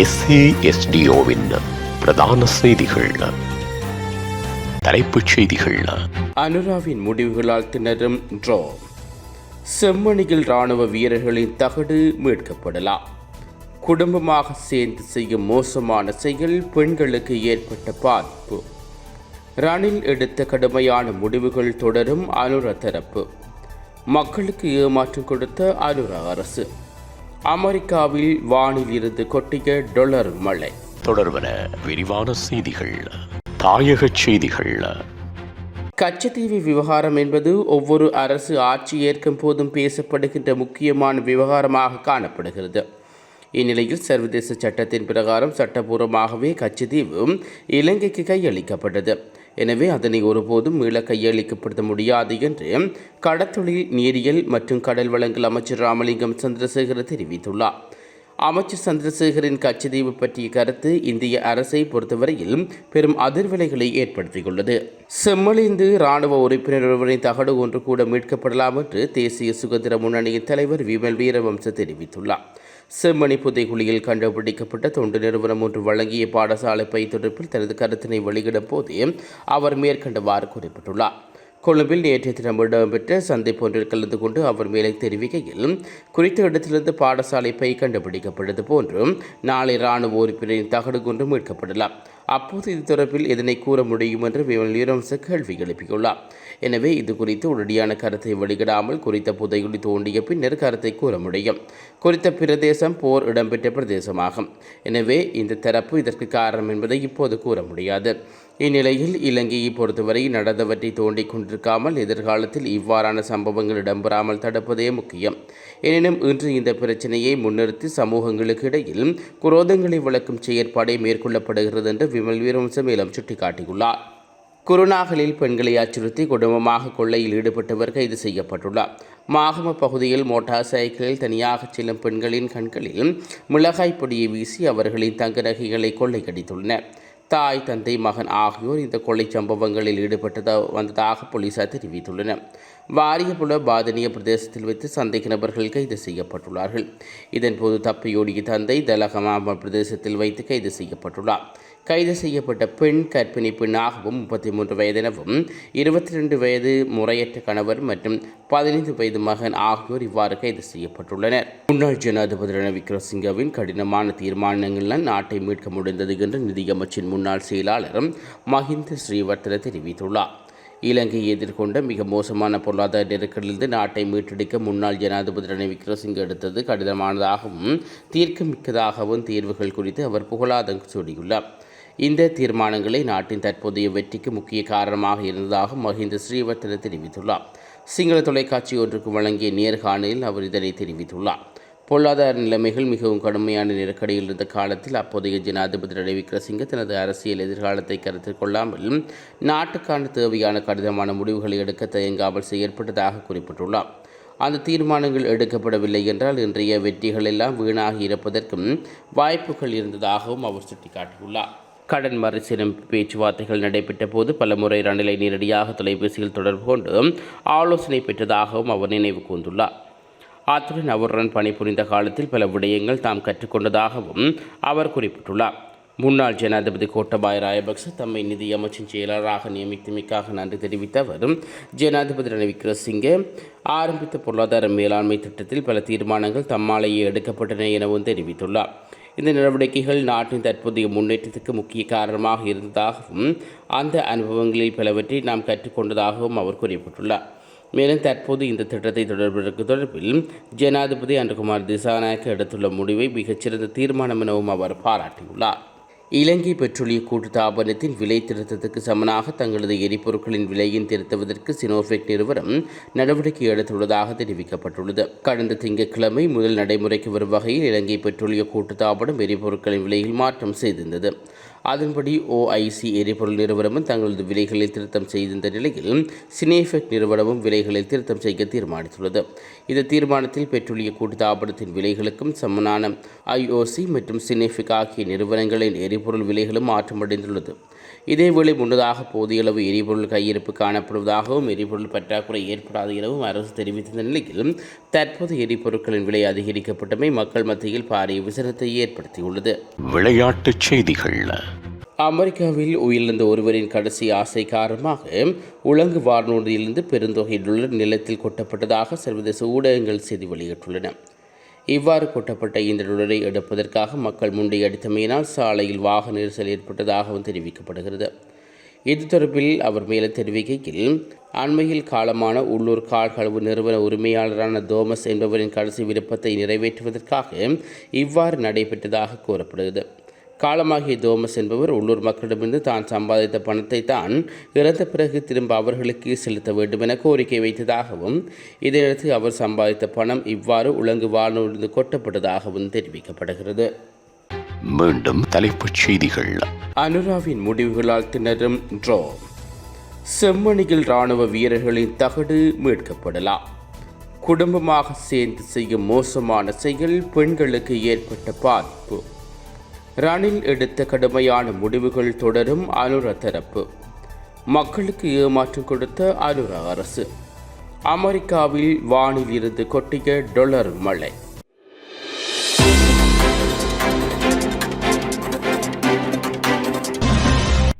SASDOவின் பிரதான செய்திகள். தலைப்புச் செய்திகள். அனுராவின் முடிவுகளால் திணறும் ட்ரோ. செம்மணியில் இராணுவ வீரர்களின் தகடு மீட்கப்படலாம். குடும்பமாக சேர்ந்து செய்யும் மோசமான செயல் பெண்களுக்கு ஏற்பட்ட பாதிப்பு. ரணில் எடுத்த கடுமையான முடிவுகள் தொடரும் அனுர தரப்பு. மக்களுக்கு ஏமாற்றம் கொடுத்த அனுர அரசு. அமெரிக்காவில் வானில் இருந்து கொட்டிய டொலர் மழை. தொடர்வன விரிவான செய்திகள். தாயக செய்திகள். கச்சத்தீவு விவகாரம் என்பது ஒவ்வொரு அரசு ஆட்சி ஏற்கும் போதும் பேசப்படுகின்ற முக்கியமான விவகாரமாக காணப்படுகிறது. இந்நிலையில் சர்வதேச சட்டத்தின் பிரகாரம் சட்டபூர்வமாகவே கச்சத்தீவு இலங்கைக்கு கையளிக்கப்பட்டது. எனவே அதனை ஒருபோதும் மீள கையளிக்கப்படுத்த முடியாது என்று கடற்தொழில், நீரியல் மற்றும் கடல் வளங்கள் அமைச்சர் ராமலிங்கம் சந்திரசேகர தெரிவித்துள்ளார். அமைச்சர் சந்திரசேகரின் கச்சத்தீவு பற்றிய கருத்து இந்திய அரசை பொறுத்தவரையில் பெரும் அதிர்வலைகளை ஏற்படுத்தியுள்ளது. செம்மலிந்து இராணுவ உறுப்பினர் ஒருவரின் தகடு ஒன்று கூட மீட்கப்படலாம் என்று தேசிய சுதந்திர முன்னணியின் தலைவர் விமல் வீரவம்ச தெரிவித்துள்ளார். செம்மணி புதைகுழியில் கண்டுபிடிக்கப்பட்ட தொண்டு நிறுவனம் ஒன்று வழங்கிய பாடசாலை பை தொடர்பில் தனது கருத்தினை வெளியிடும் போதே அவர் மேற்கண்டவாறு குறிப்பிட்டுள்ளார். கொழும்பில் நேற்றைய தினம் இடம்பெற்ற சந்திப்பு ஒன்றில் கலந்து கொண்டு அவர் மேலே தெரிவிக்கையில், குறித்த இடத்திலிருந்து பாடசாலை பை கண்டுபிடிக்கப்பட்டது போன்றும் நாளை இராணுவ உறுப்பினரின் தகடு கொண்டு மீட்கப்படலாம். அப்போது இது தொடர்பில் எதனை கூற முடியும் என்று வீரவம்ச கேள்வி எழுப்பியுள்ளார். எனவே இது குறித்து உடனடியான கருத்தை வெளியிடாமல் குறித்த புதைகுழி தோண்டிய பின்னர் கருத்தை கூற முடியும். குறித்த பிரதேசம் போர் இடம்பெற்ற பிரதேசமாகும். எனவே இந்த தரப்பு இதற்கு காரணம் என்பதை இப்போது கூற முடியாது. இந்நிலையில் இலங்கையை பொறுத்தவரை நடந்தவற்றை தோண்டிக் கொண்டிருக்காமல் எதிர்காலத்தில் இவ்வாறான சம்பவங்கள் இடம்பெறாமல் தடுப்பதே முக்கியம். எனினும் இன்று இந்த பிரச்சனையை முன்னிறுத்தி சமூகங்களுக்கு இடையில் குரோதங்களை வளர்க்கும் செயற்பாடை மேற்கொள்ளப்படுகிறது என்று விமல் வீரவம்ச மேலும் சுட்டிக்காட்டியுள்ளார். குருநாகலில் பெண்களை அச்சுறுத்தி குடும்பமாக கொள்ளையில் ஈடுபட்டவர் கைது செய்யப்பட்டுள்ளார். மாகம பகுதியில் மோட்டார் சைக்கிளில் தனியாக செல்லும் பெண்களின் கண்களில் மிளகாய் பொடியை வீசி அவர்களின் தங்க நகைகளை கொள்ளையடித்துள்ளனர். தாய், தந்தை, மகன் ஆகியோர் இந்த கொள்ளை சம்பவங்களில் வந்ததாக போலீசார் தெரிவித்துள்ளனர். வாரியபுல பாதனிய பிரதேசத்தில் வைத்து சந்தேக நபர்கள் கைது செய்யப்பட்டுள்ளார்கள். இதன்போது தப்பியோடிய தந்தை தலகமாப பிரதேசத்தில் வைத்து கைது செய்யப்பட்டுள்ளார். கைது செய்யப்பட்ட பெண் கர்ப்பிணி பெண்ணாகவும் 33 வயதெனவும் 22 வயது முறையற்ற கணவர் மற்றும் 15 வயது மகன் ஆகியோர் இவ்வாறு கைது செய்யப்பட்டுள்ளனர். முன்னாள் ஜனாதிபதி ரணில் விக்ரமசிங்கவின் கடினமான தீர்மானங்களால் நாட்டை மீட்க முடிந்தது என்று நிதியமைச்சின் முன்னாள் செயலாளர் மஹிந்த ஸ்ரீவர்தன தெரிவித்துள்ளார். இலங்கையை எதிர்கொண்ட மிக மோசமான பொருளாதார நெருக்கடியிலிருந்து நாட்டை மீட்டெடுக்க முன்னாள் ஜனாதிபதி ரணில் விக்ரமசிங்க எடுத்தது கடினமானதாகவும் தீர்க்கமிக்கதாகவும் தீர்வுகள் குறித்து அவர் புகழாதம் சூடியுள்ளார். இந்த தீர்மானங்களை நாட்டின் தற்போதைய வெற்றிக்கு முக்கிய காரணமாக இருந்ததாக மஹிந்த ஸ்ரீவர்தன தெரிவித்துள்ளார். சிங்கள தொலைக்காட்சி ஒன்றுக்கு வழங்கிய நேர்காணலில் அவர் இதனை தெரிவித்துள்ளார். பொருளாதார நிலைமைகள் மிகவும் கடுமையான நெருக்கடியில் இருந்த காலத்தில் அப்போதைய ஜனாதிபதி ரணில் விக்ரமசிங்க தனது அரசியல் எதிர்காலத்தை கருத்தில் கொள்ளாமல் நாட்டுக்கான தேவையான கடினமான முடிவுகளை எடுக்க தயங்காமல் செயற்பட்டதாக குறிப்பிட்டுள்ளார். அந்த தீர்மானங்கள் எடுக்கப்படவில்லை என்றால் இன்றைய வெற்றிகள் எல்லாம் வீணாகி இருப்பதற்கும் வாய்ப்புகள் இருந்ததாகவும் அவர் சுட்டிக்காட்டியுள்ளார். கடன் மறுசீரமைப்பு பேச்சுவார்த்தைகள் நடைபெற்ற போது பலமுறை ரணிலை நேரடியாக தொலைபேசியில் தொடர்பு கொண்டு ஆலோசனை பெற்றதாகவும் அவர் நினைவு கூர்ந்துள்ளார். அத்துடன் அவருடன் பணிபுரிந்த காலத்தில் பல விடயங்கள் தாம் கற்றுக்கொண்டதாகவும் அவர் குறிப்பிட்டுள்ளார். முன்னாள் ஜனாதிபதி கோட்டபாய ராஜபக்ச தம்மை நிதியமைச்சின் செயலராக நியமித்தமைக்காக நன்றி தெரிவித்த அவர் ஜனாதிபதி ரணில் விக்ரமசிங்கே ஆரம்பித்த பொருளாதார மேலாண்மை திட்டத்தில் பல தீர்மானங்கள் தம்மாலேயே எடுக்கப்பட்டன எனவும் தெரிவித்துள்ளார். இந்த நடவடிக்கைகள் நாட்டின் தற்போதைய முன்னேற்றத்துக்கு முக்கிய காரணமாக இருந்ததாகவும் அந்த அனுபவங்களில் பலவற்றை நாம் கற்றுக்கொண்டதாகவும் அவர் குறிப்பிட்டுள்ளார். மேலும் தற்போது இந்த திட்டத்தை தொடர்பில் ஜனாதிபதி அனுகுமார் திசாநாயக்க எடுத்துள்ள முடிவை மிகச்சிறந்த தீர்மானம் எனவும் அவர் பாராட்டியுள்ளார். இலங்கை பெட்ரோலிய கூட்டுத்தாபனத்தின் விலை திருத்தத்துக்கு சமனாக தங்களது எரிபொருட்களின் விலையை திருத்துவதற்கு சினோபெக் நிறுவனம் நடவடிக்கை எடுத்துள்ளதாக தெரிவிக்கப்பட்டுள்ளது. கடந்த திங்கட்கிழமை முதல் நடைமுறைக்கு வரும் வகையில் இலங்கை பெட்ரோலிய கூட்டுத்தாபனம் எரிபொருட்களின் விலையில் மாற்றம் செய்திருந்தது. அதன்படி OIC எரிபொருள் நிறுவனமும் தங்களது விலைகளில் திருத்தம் செய்திருந்த நிலையில் சினோபெக் நிறுவனமும் விலைகளில் திருத்தம் செய்ய தீர்மானித்துள்ளது. இந்த தீர்மானத்தில் பெட்ரோலிய கூட்டுத்தாபனத்தின் விலைகளுக்கும் சமனான IOC மற்றும் சினோபெக் ஆகிய நிறுவனங்களின் எரிபொருள் விலைகளும் மாற்றமடைந்துள்ளது. இதேவேளை முன்னதாக போதிய அளவு எரிபொருள் கையிருப்பு காணப்படுவதாகவும் எரிபொருள் பற்றாக்குறை ஏற்படாது எனவும் அரசு தெரிவித்த நிலையில் தற்போது எரிபொருட்களின் விலை அதிகரிக்கப்பட்டமை மக்கள் மத்தியில் பாரிய விசனத்தை ஏற்படுத்தியுள்ளது. விளையாட்டுச் செய்திகள். அமெரிக்காவில் உயிரிழந்த ஒருவரின் கடைசி ஆசை காரணமாக உலங்கு வானூர்தியிலிருந்து பெருந்தொகையிலுள்ள நிலத்தில் கொட்டப்பட்டதாக சர்வதேச ஊடகங்கள் செய்தி வெளியிட்டுள்ளன. இவ்வாறு கொட்டப்பட்ட இந்த உடலை எடுப்பதற்காக மக்கள் முண்டியடித்தமையினால் சாலையில் வாகன நெரிசல் ஏற்பட்டதாகவும் தெரிவிக்கப்படுகிறது. இது தொடர்பில் அவர் மேலும் தெரிவிக்கையில், அண்மையில் காலமான உள்ளூர் கால் கழுவு நிறுவன உரிமையாளரான தோமஸ் என்பவரின் கடைசி விருப்பத்தை நிறைவேற்றுவதற்காக இவ்வாறு நடைபெற்றதாக கூறப்படுகிறது. காலமாகிய தோமஸ் என்பவர் உள்ளூர் மக்களிடமிருந்து தான் சம்பாதித்த பணத்தை தான் இறந்த பிறகு திரும்ப அவர்களுக்கு செலுத்த வேண்டும் என கோரிக்கை வைத்ததாகவும் இதையடுத்து அவர் சம்பாதித்த பணம் இவ்வாறு உலங்கு வானூர்ந்து கொட்டப்பட்டதாகவும் தெரிவிக்கப்படுகிறது. மீண்டும் தலைப்புச் செய்திகள். அனுராவின் முடிவுகளால் திணறும் ட்ரோ. செம்மணியில் இராணுவ வீரர்களின் தகடு மீட்கப்படலாம். குடும்பமாக சேர்ந்து செய்யும் மோசமான செயல் பெண்களுக்கு ஏற்பட்ட பாதிப்பு. ரணில் எடுத்த கடுமையான முடிவுகள் தொடரும் அனுர தரப்பு. மக்களுக்கு ஏமாற்றம் கொடுத்த அனுர அரசு. அமெரிக்காவில் வானில் இருந்து கொட்டிய டொலர் மழை.